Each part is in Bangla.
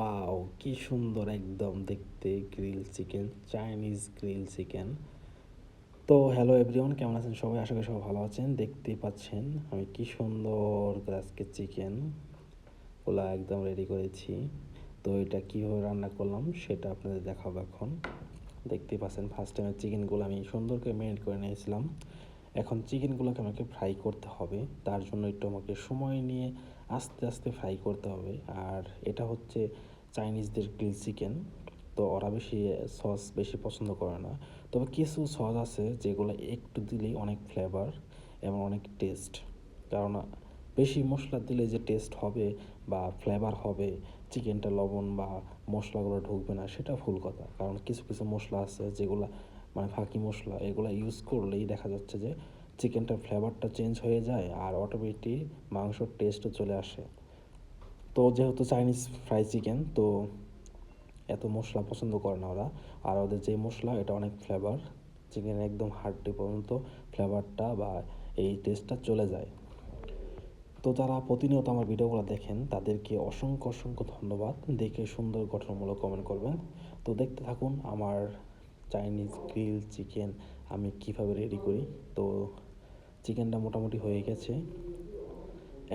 ওয়াও, কি সুন্দর একদম দেখতে grill chicken, Chinese grill chicken. তো হ্যালো এভরিওয়ান, কেমন আছেন সবাই? আশা করি সবাই ভালো আছেন। দেখতেই পাচ্ছেন আমি কি সুন্দর করে আজকে চিকেন গুলা একদম রেডি করেছি। তো এটা কীভাবে রান্না করলাম সেটা আপনাদের দেখাবো এখন। দেখতেই পাচ্ছেন ফার্স্ট টাইমে চিকেনগুলো আমি সুন্দর করে ম্যারিনেট করে নিয়েছিলাম। এখন চিকেনগুলোকে আমাকে ফ্রাই করতে হবে, তার জন্য একটু আমাকে সময় নিয়ে আস্তে আস্তে ফ্রাই করতে হবে। আর এটা হচ্ছে চাইনিজদের গ্রিল চিকেন, তো ওরা বেশি সস বেশি পছন্দ করে না। তবে কিছু সস আছে যেগুলো একটু দিলেই অনেক ফ্লেভার এবং অনেক টেস্ট। কারণ বেশি মশলা দিলে যে টেস্ট হবে বা ফ্লেভার হবে, চিকেনটা লবণ বা মশলাগুলো ঢুকবে না, সেটা ভুল কথা। কারণ কিছু কিছু মশলা আছে যেগুলো মানে ফাঁকি মশলা, এগুলো ইউজ করলেই দেখা যাচ্ছে যে চিকেনটার ফ্লেভারটা চেঞ্জ হয়ে যায় আর অটোমেটিক মাংসর টেস্টও চলে আসে। তো যেহেতু চাইনিজ ফ্রাই চিকেন, তো এত মশলা পছন্দ করে না ওরা। আর ওদের যে মশলা, এটা অনেক ফ্লেভার, চিকেনের একদম হাড্ডি পর্যন্ত ফ্লেভারটা বা এই টেস্টটা চলে যায়। তো যারা প্রতিনিয়ত আমার ভিডিওগুলো দেখেন তাদেরকে অসংখ্য অসংখ্য ধন্যবাদ। দেখে সুন্দর গঠনমূলক কমেন্ট করবেন। তো দেখতে থাকুন আমার চাইনিজ গ্রিল চিকেন আমি কীভাবে রেডি করি। তো চিকেনটা মোটামুটি হয়ে গেছে।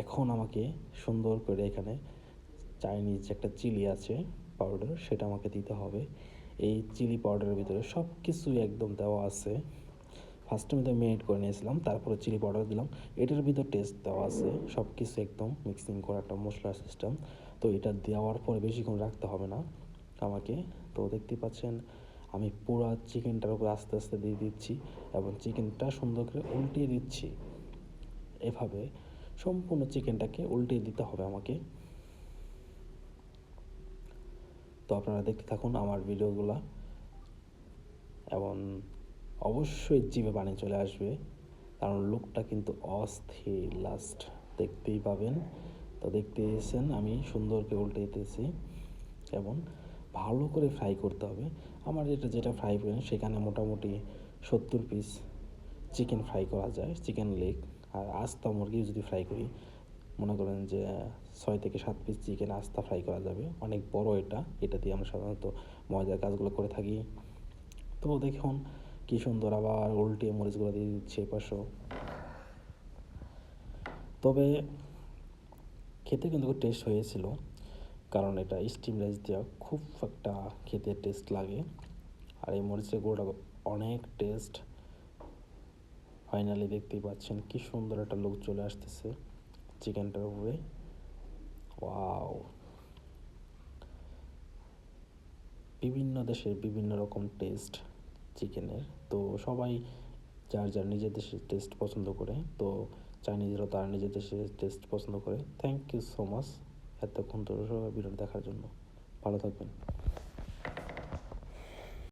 এখন আমাকে সুন্দর করে এখানে চাইনিজ একটা চিলি আছে পাউডার, সেটা আমাকে দিতে হবে। এই চিলি পাউডারের ভিতরে সব কিছুই একদম দেওয়া আছে। ফার্স্টে আমি ম্যারিনেট করে নিয়েছিলাম, তারপরে চিলি পাউডার দিলাম। এটার ভিতর টেস্ট দেওয়া আছে, সব কিছু একদম মিক্সিং করা একটা মশলার সিস্টেম। তো এটা দেওয়ার পরে বেশিক্ষণ রাখতে হবে না আমাকে। তো দেখতেই পাচ্ছেন আমি পুরো চিকেনটার উপরে আস্তে আস্তে দিয়ে দিচ্ছি এবং চিকেনটা সুন্দর করে উল্টিয়ে দিচ্ছি। এভাবে সম্পূর্ণ চিকেনটাকে উল্টিয়ে দিতে হবে আমাকে। তো আপনারা দেখতে থাকুন আমার ভিডিওগুলো এবং অবশ্যই জিভে পানি চলে আসবে, কারণ লুকটা কিন্তু অস্থির। লাস্ট দেখতেই পাবেন। তো দেখতে এসেছেন আমি সুন্দর করে উল্টে দিতেছি এবং ভালো করে ফ্রাই করতে হবে। আমার যেটা ফ্রাই করেন সেখানে মোটামুটি 70 পিস চিকেন ফ্রাই করা যায়, চিকেন লেগ। আর আস্তা মুরগি যদি ফ্রাই করি, মনে করেন যে 6 থেকে 7 পিস চিকেন আস্তা ফ্রাই করা যাবে। অনেক বড় এটা দিয়ে আমরা সাধারণত মজার কাজগুলো করে থাকি। তো দেখুন কী সুন্দর আবার উল্টে মরিচগুলো দিয়ে দিচ্ছে এপাশেও। তবে খেতে কিন্তু টেস্ট হয়েছিল, কারণ এটা স্টিম রাইস দেওয়া খুব একটা খেতে টেস্ট লাগে। আর এই মরিচের গুঁড়োটা অনেক টেস্ট। ফাইনালি দেখতেই পাচ্ছেন কি সুন্দর একটা লুক চলে আসতেছে চিকেনটার উপরে। ওয়াও, বিভিন্ন দেশের বিভিন্ন রকম টেস্ট চিকেনের। তো সবাই যার যার নিজের দেশের টেস্ট পছন্দ করে। তো চাইনিজরাও তার নিজের দেশের টেস্ট পছন্দ করে। থ্যাংক ইউ সো মাচ এতক্ষণ ধরে ভিডিও দেখার জন্য। ভালো থাকবেন।